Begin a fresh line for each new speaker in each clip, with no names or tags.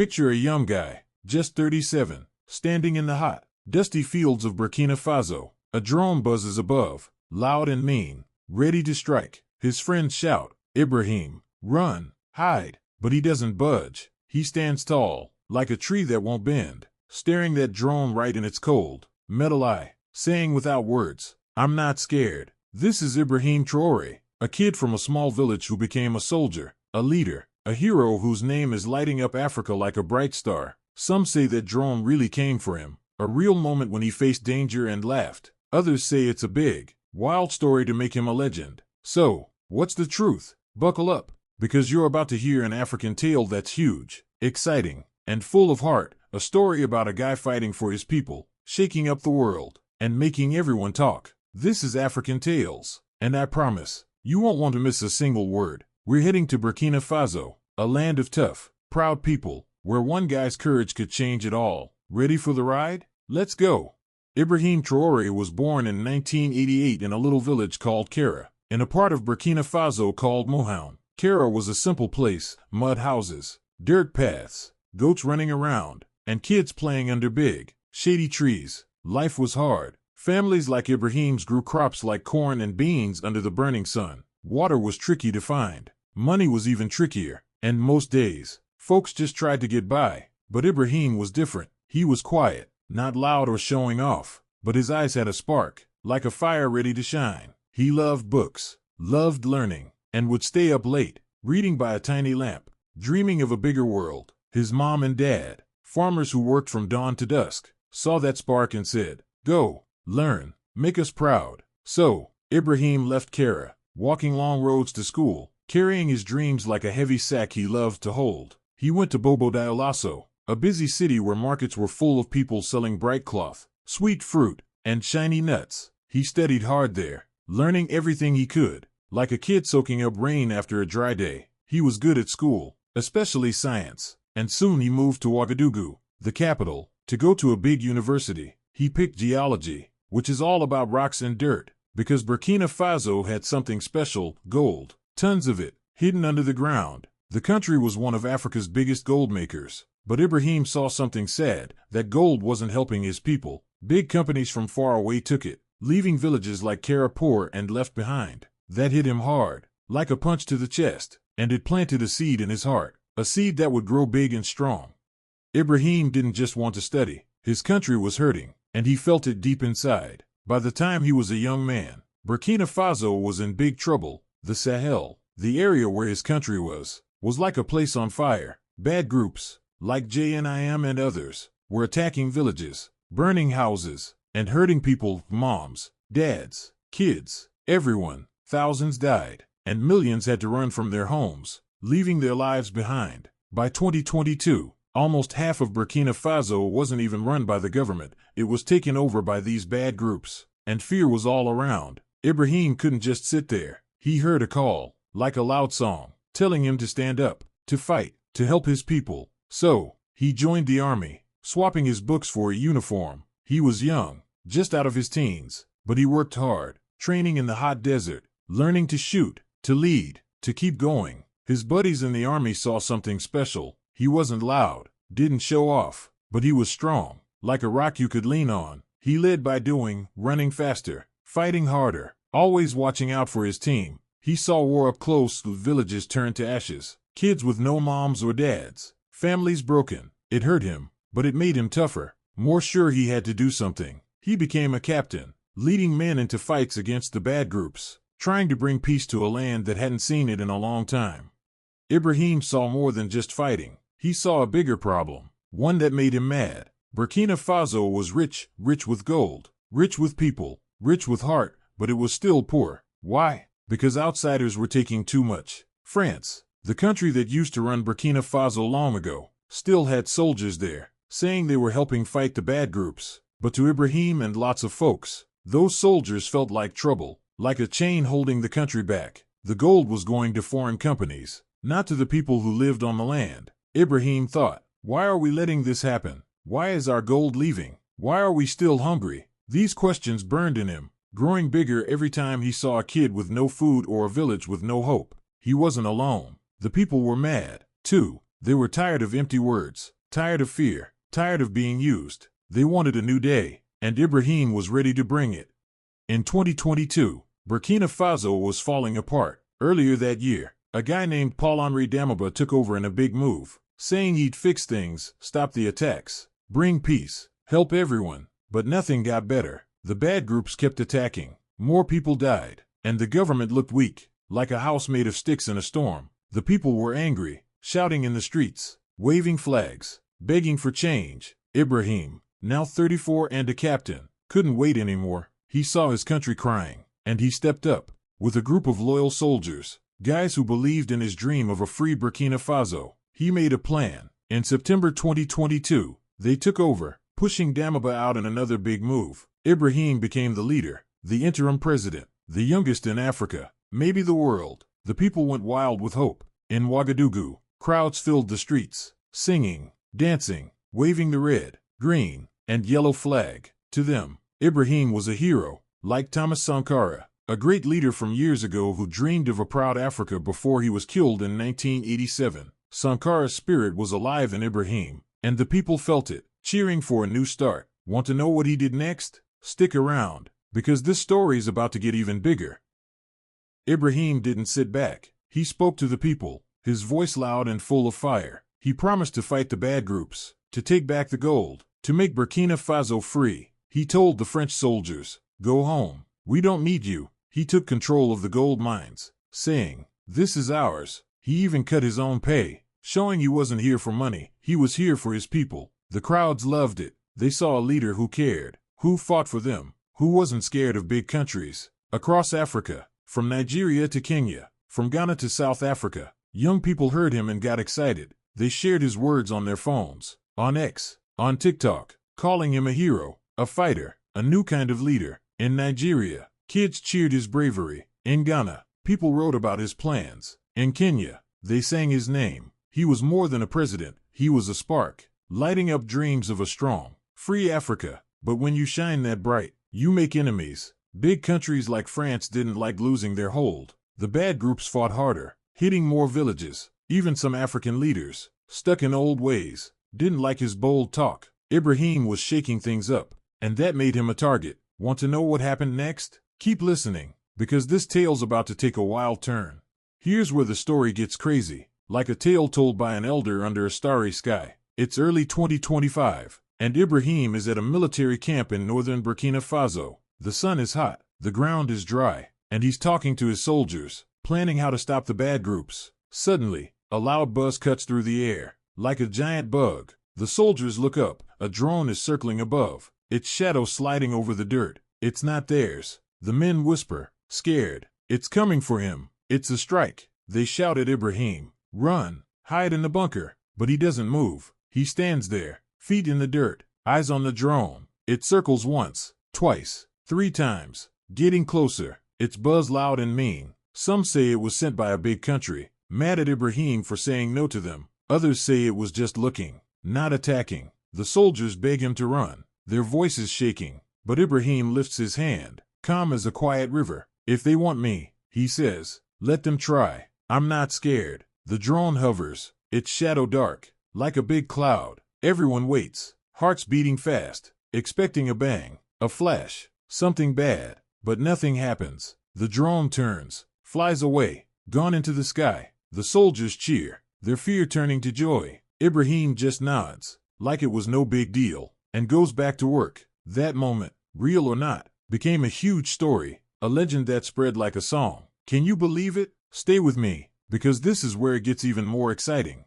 Picture a young guy, just 37, standing in the hot, dusty fields of Burkina Faso. A drone buzzes above, loud and mean, ready to strike. His friends shout, "Ibrahim, run, hide," but he doesn't budge. He stands tall, like a tree that won't bend, staring that drone right in its cold, metal eye, saying without words, "I'm not scared." This is Ibrahim Traoré, a kid from a small village who became a soldier, a leader, a hero whose name is lighting up Africa like a bright star. Some say that drone really came for him, a real moment when he faced danger and laughed. Others say it's a big, wild story to make him a legend. So, what's the truth? Buckle up, because you're about to hear an African tale that's huge, exciting, and full of heart, a story about a guy fighting for his people, shaking up the world, and making everyone talk. This is African Tales, and I promise, you won't want to miss a single word. We're heading to Burkina Faso, a land of tough, proud people, where one guy's courage could change it all. Ready for the ride? Let's go. Ibrahim Traoré was born in 1988 in a little village called Kéra, in a part of Burkina Faso called Mohoun. Kéra was a simple place, mud houses, dirt paths, goats running around, and kids playing under big, shady trees. Life was hard. Families like Ibrahim's grew crops like corn and beans under the burning sun. Water was tricky to find. Money was even trickier, and most days, folks just tried to get by. But Ibrahim was different. He was quiet, not loud or showing off, but his eyes had a spark, like a fire ready to shine. He loved books, loved learning, and would stay up late, reading by a tiny lamp, dreaming of a bigger world. His mom and dad, farmers who worked from dawn to dusk, saw that spark and said, "Go, learn, make us proud." So, Ibrahim left Kéra, walking long roads to school, carrying his dreams like a heavy sack he loved to hold. He went to Bobo Dioulasso, a busy city where markets were full of people selling bright cloth, sweet fruit, and shiny nuts. He studied hard there, learning everything he could, like a kid soaking up rain after a dry day. He was good at school, especially science, and soon he moved to Ouagadougou, the capital, to go to a big university. He picked geology, which is all about rocks and dirt, because Burkina Faso had something special, gold, tons of it, hidden under the ground. The country was one of Africa's biggest gold makers. But Ibrahim saw something sad, that gold wasn't helping his people. Big companies from far away took it, leaving villages like Kéra poor and left behind. That hit him hard, like a punch to the chest, and it planted a seed in his heart, a seed that would grow big and strong. Ibrahim didn't just want to study. His country was hurting, and he felt it deep inside. By the time he was a young man, Burkina Faso was in big trouble. The Sahel, the area where his country was like a place on fire. Bad groups, like JNIM and others, were attacking villages, burning houses, and hurting people, moms, dads, kids, everyone. Thousands died, and millions had to run from their homes, leaving their lives behind. By 2022, almost half of Burkina Faso wasn't even run by the government. It was taken over by these bad groups, and fear was all around. Ibrahim couldn't just sit there. He heard a call, like a loud song, telling him to stand up, to fight, to help his people. So, he joined the army, swapping his books for a uniform. He was young, just out of his teens, but he worked hard, training in the hot desert, learning to shoot, to lead, to keep going. His buddies in the army saw something special. He wasn't loud, didn't show off, but he was strong, like a rock you could lean on. He led by doing, running faster, fighting harder, always watching out for his team. He saw war up close, villages turned to ashes, kids with no moms or dads, families broken. It hurt him, but it made him tougher, more sure he had to do something. He became a captain, leading men into fights against the bad groups, trying to bring peace to a land that hadn't seen it in a long time. Ibrahim saw more than just fighting. He saw a bigger problem, one that made him mad. Burkina Faso was rich, rich with gold, rich with people, rich with heart, but it was still poor. Why? Because outsiders were taking too much. France, the country that used to run Burkina Faso long ago, still had soldiers there, saying they were helping fight the bad groups. But to Ibrahim and lots of folks, those soldiers felt like trouble, like a chain holding the country back. The gold was going to foreign companies, not to the people who lived on the land. Ibrahim thought, why are we letting this happen? Why is our gold leaving? Why are we still hungry? These questions burned in him, growing bigger every time he saw a kid with no food or a village with no hope. He wasn't alone. The people were mad, too. They were tired of empty words, tired of fear, tired of being used. They wanted a new day, and Ibrahim was ready to bring it. In 2022, Burkina Faso was falling apart. Earlier that year, a guy named Paul-Henri Damiba took over in a big move, saying he'd fix things, stop the attacks, bring peace, help everyone. But nothing got better. The bad groups kept attacking. More people died, and the government looked weak, like a house made of sticks in a storm. The people were angry, shouting in the streets, waving flags, begging for change. Ibrahim, now 34 and a captain, couldn't wait anymore. He saw his country crying, and he stepped up. With a group of loyal soldiers, guys who believed in his dream of a free Burkina Faso, he made a plan. In September 2022, they took over, pushing Damiba out in another big move. Ibrahim became the leader, the interim president, the youngest in Africa, maybe the world. The people went wild with hope. In Ouagadougou, crowds filled the streets, singing, dancing, waving the red, green, and yellow flag. To them, Ibrahim was a hero, like Thomas Sankara, a great leader from years ago who dreamed of a proud Africa before he was killed in 1987. Sankara's spirit was alive in Ibrahim, and the people felt it, cheering for a new start. Want to know what he did next? Stick around, because this story's about to get even bigger. Ibrahim didn't sit back. He spoke to the people, his voice loud and full of fire. He promised to fight the bad groups, to take back the gold, to make Burkina Faso free. He told the French soldiers, "Go home. We don't need you." He took control of the gold mines, saying, "This is ours." He even cut his own pay, showing he wasn't here for money. He was here for his people. The crowds loved it. They saw a leader who cared, who fought for them, who wasn't scared of big countries. Across Africa, from Nigeria to Kenya, from Ghana to South Africa, young people heard him and got excited. They shared his words on their phones, on X, on TikTok, calling him a hero, a fighter, a new kind of leader. In Nigeria, kids cheered his bravery. In Ghana, people wrote about his plans. In Kenya, they sang his name. He was more than a president. He was a spark, lighting up dreams of a strong, free Africa. But when you shine that bright, you make enemies. Big countries like France didn't like losing their hold. The bad groups fought harder, hitting more villages. Even some African leaders, stuck in old ways, didn't like his bold talk. Ibrahim was shaking things up, and that made him a target. Want to know what happened next? Keep listening, because this tale's about to take a wild turn. Here's where the story gets crazy, like a tale told by an elder under a starry sky. It's early 2025, and Ibrahim is at a military camp in northern Burkina Faso. The sun is hot, the ground is dry, and he's talking to his soldiers, planning how to stop the bad groups. Suddenly, a loud buzz cuts through the air, like a giant bug. The soldiers look up. A drone is circling above, its shadow sliding over the dirt. It's not theirs. The men whisper, scared. It's coming for him. It's a strike. They shout at Ibrahim, "Run, hide in the bunker." But he doesn't move. He stands there, feet in the dirt, eyes on the drone. It circles once, twice, 3 times, getting closer. It's buzz loud and mean. Some say it was sent by a big country, mad at Ibrahim for saying no to them. Others say it was just looking, not attacking. The soldiers beg him to run, their voices shaking. But Ibrahim lifts his hand, calm as a quiet river. "If they want me," he says, "let them try. I'm not scared." The drone hovers, its shadow dark, like a big cloud. Everyone waits, hearts beating fast, expecting a bang, a flash, something bad. But nothing happens. The drone turns, flies away, gone into the sky. The soldiers cheer, their fear turning to joy. Ibrahim just nods, like it was no big deal, and goes back to work. That moment, real or not, became a huge story, a legend that spread like a song. Can you believe it? Stay with me, because this is where it gets even more exciting.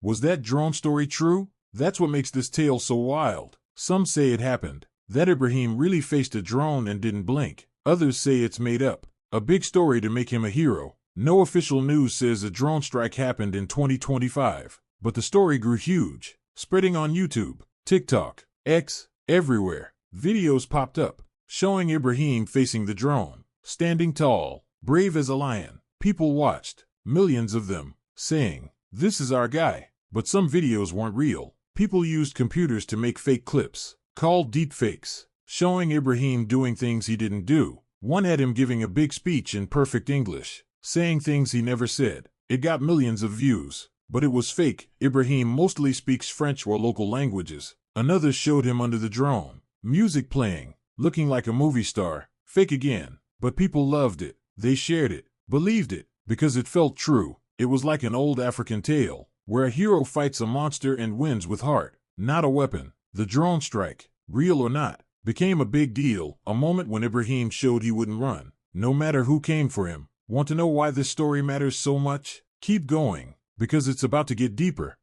Was that drone story true? That's what makes this tale so wild. Some say it happened, that Ibrahim really faced a drone and didn't blink. Others say it's made up, a big story to make him a hero. No official news says a drone strike happened in 2025, but the story grew huge, spreading on YouTube, TikTok, X, everywhere. Videos popped up, showing Ibrahim facing the drone, standing tall, brave as a lion. People watched, millions of them, saying, "This is our guy." But some videos weren't real. People used computers to make fake clips, called deepfakes, showing Ibrahim doing things he didn't do. One had him giving a big speech in perfect English, saying things he never said. It got millions of views. But it was fake. Ibrahim mostly speaks French or local languages. Another showed him under the drone, music playing, looking like a movie star. Fake again. But people loved it. They shared it, believed it, because it felt true. It was like an old African tale, where a hero fights a monster and wins with heart, not a weapon. The drone strike, real or not, became a big deal, a moment when Ibrahim showed he wouldn't run, no matter who came for him. Want to know why this story matters so much? Keep going, because it's about to get deeper.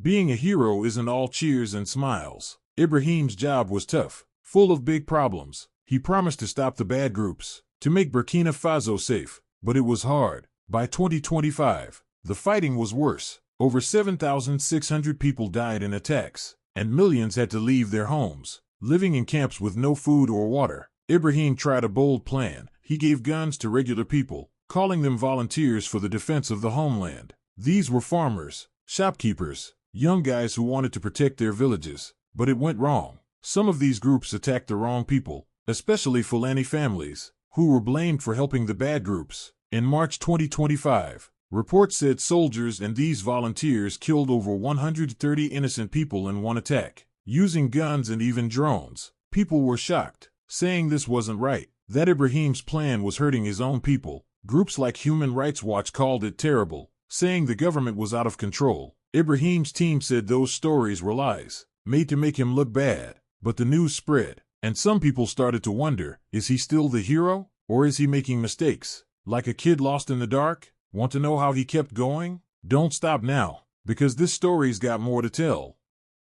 Being a hero isn't all cheers and smiles. Ibrahim's job was tough, full of big problems. He promised to stop the bad groups, to make Burkina Faso safe, but it was hard. By 2025, the fighting was worse. Over 7,600 people died in attacks, and millions had to leave their homes, living in camps with no food or water. Ibrahim tried a bold plan. He gave guns to regular people, calling them volunteers for the defense of the homeland. These were farmers, shopkeepers, young guys who wanted to protect their villages. But it went wrong. Some of these groups attacked the wrong people, especially Fulani families, who were blamed for helping the bad groups. In March 2025, reports said soldiers and these volunteers killed over 130 innocent people in one attack, using guns and even drones. People were shocked, saying this wasn't right, that Ibrahim's plan was hurting his own people. Groups like Human Rights Watch called it terrible, saying the government was out of control. Ibrahim's team said those stories were lies, made to make him look bad. But the news spread, and some people started to wonder, is he still the hero, or is he making mistakes? Like a kid lost in the dark? Want to know how he kept going? Don't stop now, because this story's got more to tell.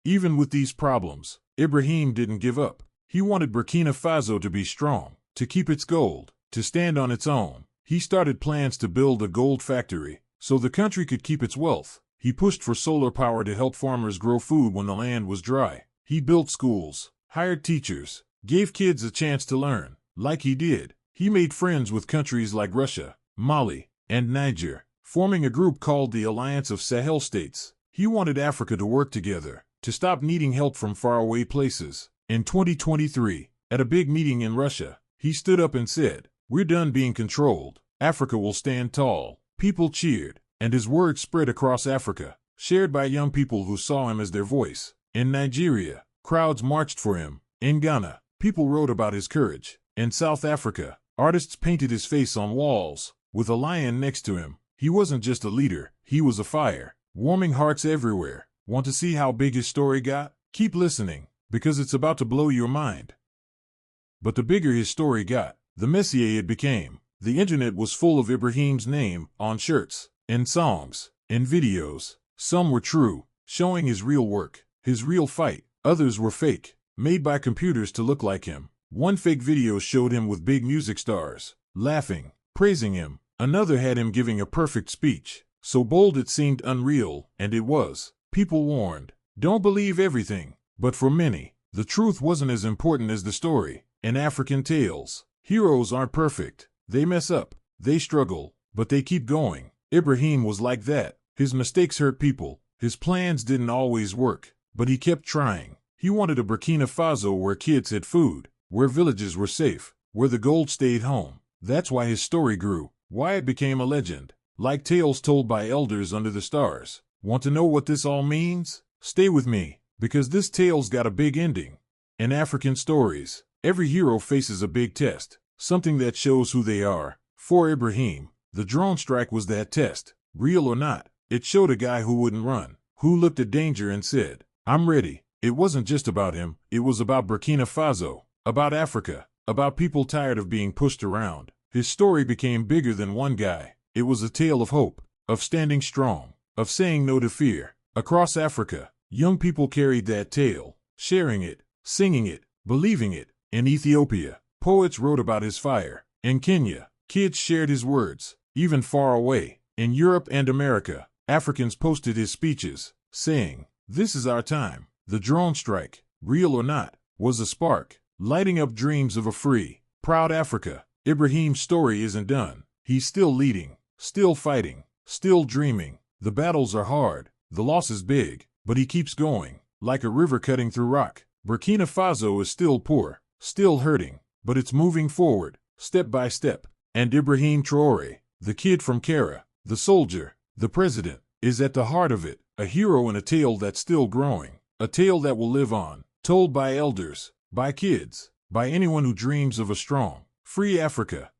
Even with these problems, Ibrahim didn't give up. He wanted Burkina Faso to be strong, to keep its gold, to stand on its own. He started plans to build a gold factory, so the country could keep its wealth. He pushed for solar power to help farmers grow food when the land was dry. He built schools, hired teachers, gave kids a chance to learn. Like he did, he made friends with countries like Russia, Mali, and Niger, forming a group called the Alliance of Sahel States. He wanted Africa to work together, to stop needing help from faraway places. In 2023, at a big meeting in Russia, he stood up and said, "We're done being controlled. Africa will stand tall." People cheered, and his words spread across Africa, shared by young people who saw him as their voice. In Nigeria, crowds marched for him. In Ghana, people wrote about his courage. In South Africa, artists painted his face on walls, with a lion next to him. He wasn't just a leader, he was a fire, warming hearts everywhere. Want to see how big his story got? Keep listening, because it's about to blow your mind. But the bigger his story got, the messier it became. The internet was full of Ibrahim's name, on shirts, in songs, in videos. Some were true, showing his real work, his real fight. Others were fake, made by computers to look like him. One fake video showed him with big music stars, laughing, praising him. Another had him giving a perfect speech, so bold it seemed unreal, and it was. People warned, don't believe everything. But for many, the truth wasn't as important as the story. In African tales, heroes aren't perfect. They mess up, they struggle, but they keep going. Ibrahim was like that. His mistakes hurt people. His plans didn't always work, but he kept trying. He wanted a Burkina Faso where kids had food, where villages were safe, where the gold stayed home. That's why his story grew, why it became a legend, like tales told by elders under the stars. Want to know what this all means? Stay with me, because this tale's got a big ending. In African stories, every hero faces a big test, something that shows who they are. For Ibrahim, the drone strike was that test. Real or not, it showed a guy who wouldn't run, who looked at danger and said, "I'm ready." It wasn't just about him, it was about Burkina Faso, about Africa, about people tired of being pushed around. His story became bigger than one guy. It was a tale of hope, of standing strong, of saying no to fear. Across Africa, young people carried that tale, sharing it, singing it, believing it. In Ethiopia, poets wrote about his fire. In Kenya, kids shared his words, even far away. In Europe and America, Africans posted his speeches, saying, "This is our time." The drone strike, real or not, was a spark, lighting up dreams of a free, proud Africa. Ibrahim's story isn't done. He's still leading, still fighting, still dreaming. The battles are hard, the loss is big, but he keeps going, like a river cutting through rock. Burkina Faso is still poor, still hurting, but it's moving forward, step by step. And Ibrahim Traoré, the kid from Kéra, the soldier, the president, is at the heart of it, a hero in a tale that's still growing, a tale that will live on, told by elders, by kids, by anyone who dreams of a strong, free Africa.